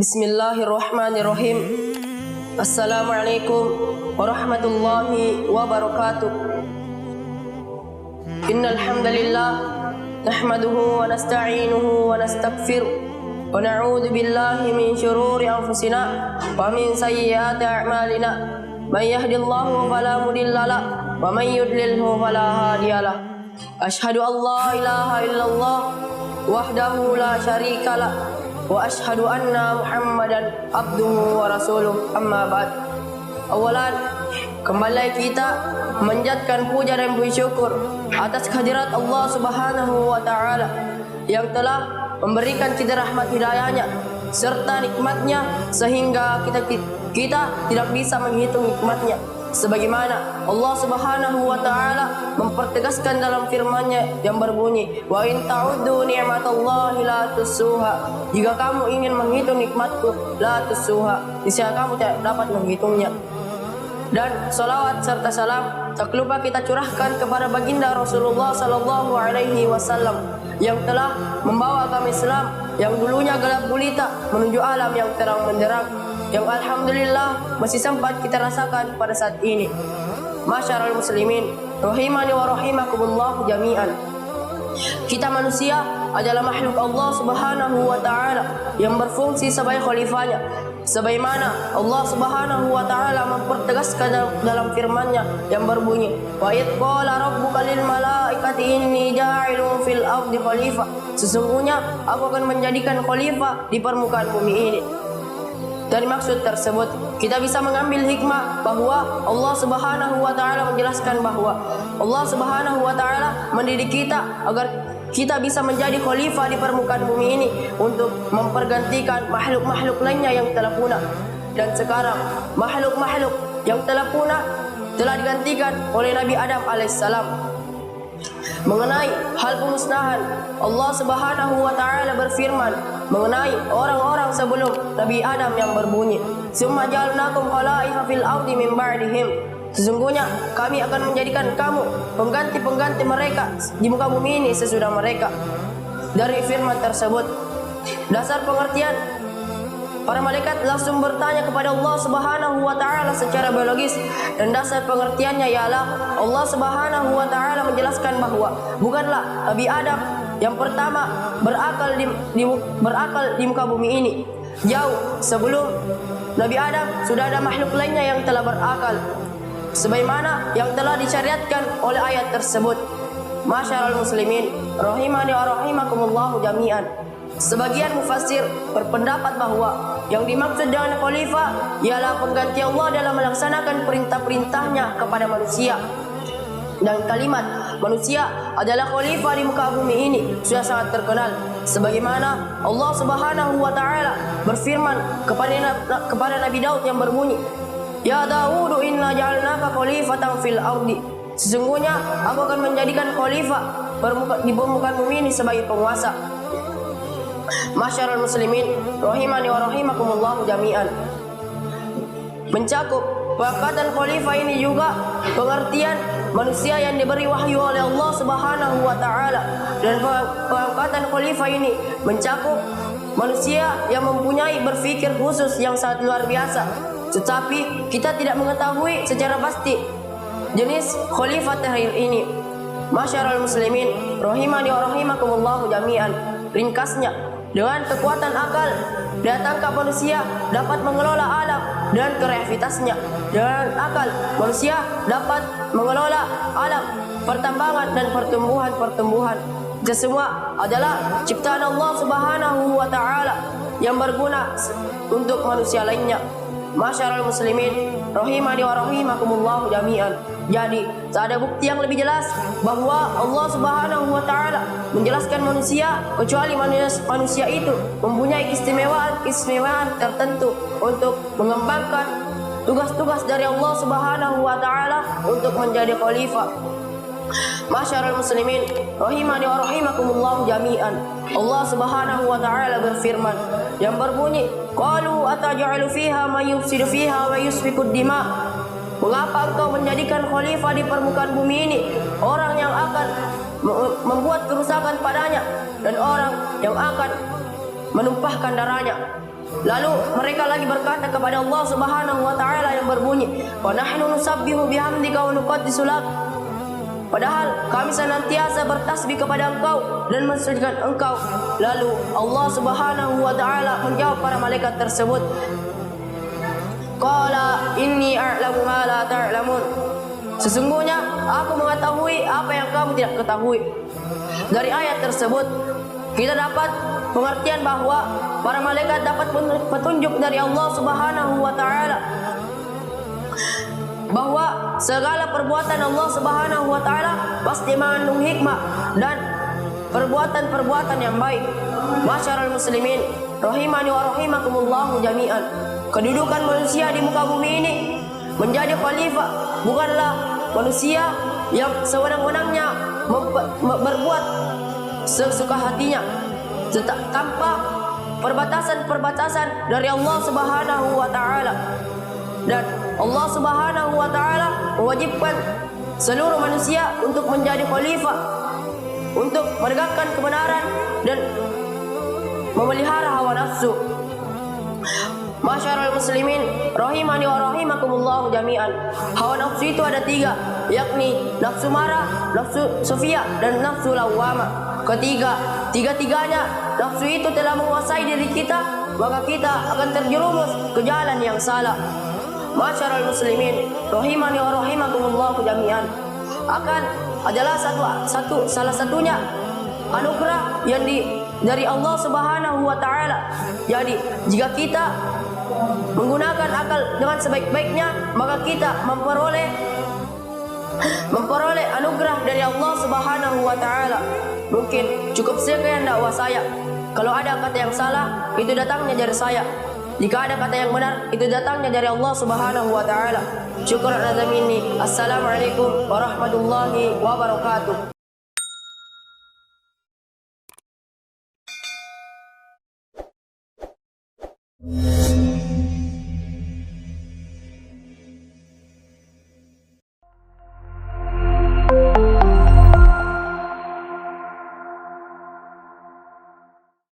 Bismillahirrahmanirrahim. Assalamualaikum warahmatullahi wabarakatuh. Innal hamdalillah nahmaduhu wa nasta'inuhu wa nastaghfiruh wa na'udzu billahi min shururi anfusina wa min sayyiati a'malina. May yahdihillahu fala mudhillalah wa may yudlilhu fala hadiyalah. Asyhadu an la ilaha illallah wahdahu la syarikalah wa ashhadu anna Muhammadan abduhu wa rasuluh, amma ba'd. Awalan, kembali kita menjadikan puja dan bersyukur atas kehadirat Allah Subhanahu wa taala yang telah memberikan kita rahmat hidayahnya serta nikmatnya sehingga kita tidak bisa menghitung nikmatnya. Sebagaimana Allah Subhanahu wa taala mempertegaskan dalam firman-Nya yang berbunyi, "Wa in ta'uddu ni'matallahi la tusuha." Jika kamu ingin menghitung nikmatku, la tusuha, niscaya kamu tidak dapat menghitungnya. Dan salawat serta salam tak lupa kita curahkan kepada baginda Rasulullah sallallahu alaihi wasallam yang telah membawa kami Islam yang dulunya gelap gulita menuju alam yang terang benderang, yang alhamdulillah masih sempat kita rasakan pada saat ini. Masyarul muslimin rahimani wa rahimakumullah jami'an. Kita manusia adalah makhluk Allah Subhanahu wa taala yang berfungsi sebagai khalifahnya. Sebagaimana Allah Subhanahu wa taala mempertegaskan dalam firman-Nya yang berbunyi, "Wa idh qala rabbuka lil malaikati inni ja'ilun fil ardi khalifah." Sesungguhnya aku akan menjadikan khalifah di permukaan bumi ini. Dari maksud tersebut kita bisa mengambil hikmah bahwa Allah Subhanahu wa taala menjelaskan bahwa Allah Subhanahu wa taala mendidik kita agar kita bisa menjadi khalifah di permukaan bumi ini untuk mempergantikan makhluk-makhluk lainnya yang telah punah. Dan sekarang makhluk-makhluk yang telah punah telah digantikan oleh Nabi Adam alaihissalam. Mengenai hal pemusnahan, Allah Subhanahu wa taala berfirman mengenai orang-orang sebelum Nabi Adam yang berbunyi, "Tsumma ja'alnakum khalaifa fil ardi min ba'dihim." Sesungguhnya kami akan menjadikan kamu pengganti-pengganti mereka di muka bumi ini sesudah mereka. Dari firman tersebut, dasar pengertian, para malaikat langsung bertanya kepada Allah Subhanahu wa taala secara biologis, dan dasar pengertiannya ialah Allah Subhanahu wa taala menjelaskan bahwa bukanlah Nabi Adam yang pertama berakal di muka bumi ini. Jauh sebelum Nabi Adam sudah ada makhluk lainnya yang telah berakal, sebagaimana yang telah disyariatkan oleh ayat tersebut. Masyarul muslimin rahimani wa rahimakumullah jami'an. Sebagian mufassir berpendapat bahwa yang dimaksud dengan khalifah ialah pengganti Allah dalam melaksanakan perintah-perintahnya kepada manusia. Dan kalimat manusia adalah khalifah di muka bumi ini sudah sangat terkenal, sebagaimana Allah Subhanahu wa taala berfirman kepada Nabi Daud yang berbunyi, "Ya Daud, inna ja'alnaka khalifatan fil ardi." Sesungguhnya aku akan menjadikan khalifah di permukaan bumi ini sebagai penguasa. Masyarul muslimin rahimani wa rahimakumullah jami'an. Mencakup pengangkatan khalifah ini juga pengertian manusia yang diberi wahyu oleh Allah Subhanahu wa taala, dan pengangkatan khalifah ini mencakup manusia yang mempunyai berfikir khusus yang sangat luar biasa, tetapi kita tidak mengetahui secara pasti jenis khalifah terakhir ini. Masyarul muslimin rahimani wa rahimakumullah jami'an. Ringkasnya, dengan kekuatan akal daya tangkap manusia dapat mengelola alam dan kreativitasnya. Dengan akal manusia dapat mengelola alam, pertambangan dan pertumbuhan. Itu semua adalah ciptaan Allah Subhanahu wa taala yang berguna untuk manusia lainnya. Masyarul muslimin rahimani wa rahimakumullah jami'an. Jadi, tak ada bukti yang lebih jelas bahwa Allah Subhanahu wa taala menjelaskan manusia kecuali manusia itu mempunyai keistimewaan tertentu untuk mengembangkan tugas-tugas dari Allah Subhanahu wa taala untuk menjadi khalifah. Masyarul muslimin rahimani wa rahimakumullah jami'an. Allah Subhanahu wa taala berfirman yang berbunyi, "Qalu ataj'alu fiha may yufsidu fiha wa yusfikud dima." Mengapa engkau menjadikan khalifah di permukaan bumi ini orang yang akan membuat kerusakan padanya dan orang yang akan menumpahkan darahnya? Lalu mereka lagi berkata kepada Allah Subhanahu wa taala yang berbunyi, "Wa nahnu nusabbihu bihamdika wa nuqaddisu lak." Padahal kami senantiasa bertasbih kepada Engkau dan mensucikan Engkau. Lalu Allah Subhanahu wa taala menjawab para malaikat tersebut, "Qala inni a'lamu ma la ta'lamun." Sesungguhnya aku mengetahui apa yang kamu tidak ketahui. Dari ayat tersebut kita dapat pengertian bahwa para malaikat dapat petunjuk dari Allah Subhanahu wa taala bahwa segala perbuatan Allah Subhanahu wa taala pasti mengandung hikmah dan perbuatan-perbuatan yang baik. Masyarul muslimin rahimani wa rahimakumullah jami'an. Kedudukan manusia di muka bumi ini menjadi khalifah bukanlah manusia yang sewenang-wenangnya berbuat sesuka hatinya tanpa perbatasan-perbatasan dari Allah Subhanahu wa taala. Dan Allah Subhanahu wa taala mewajibkan seluruh manusia untuk menjadi khalifah, untuk menegakkan kebenaran dan memelihara hawa nafsu. Masyarul muslimin rahimani wa rahimakumullah jami'an. Hawa nafsu itu ada 3, yakni nafsu marah, nafsu sofia dan nafsu lawwamah. Tiga-tiganya nafsu itu telah menguasai diri kita, maka kita akan terjerumus ke jalan yang salah. Masyarul muslimin rahimani wa rahimakumullah jami'an. Akan adalah salah satunya anugerah yang dari Allah Subhanahu wa taala. Jadi jika kita menggunakan akal dengan sebaik-baiknya, maka kita memperoleh anugerah dari Allah Subhanahu wa taala. Mungkin cukup sekian dakwah saya. Kalau ada kata yang salah, itu datangnya dari saya. Jika ada kata yang benar, itu datangnya dari Allah Subhanahu wa taala. Syukran azza minni. Assalamualaikum warahmatullahi wabarakatuh.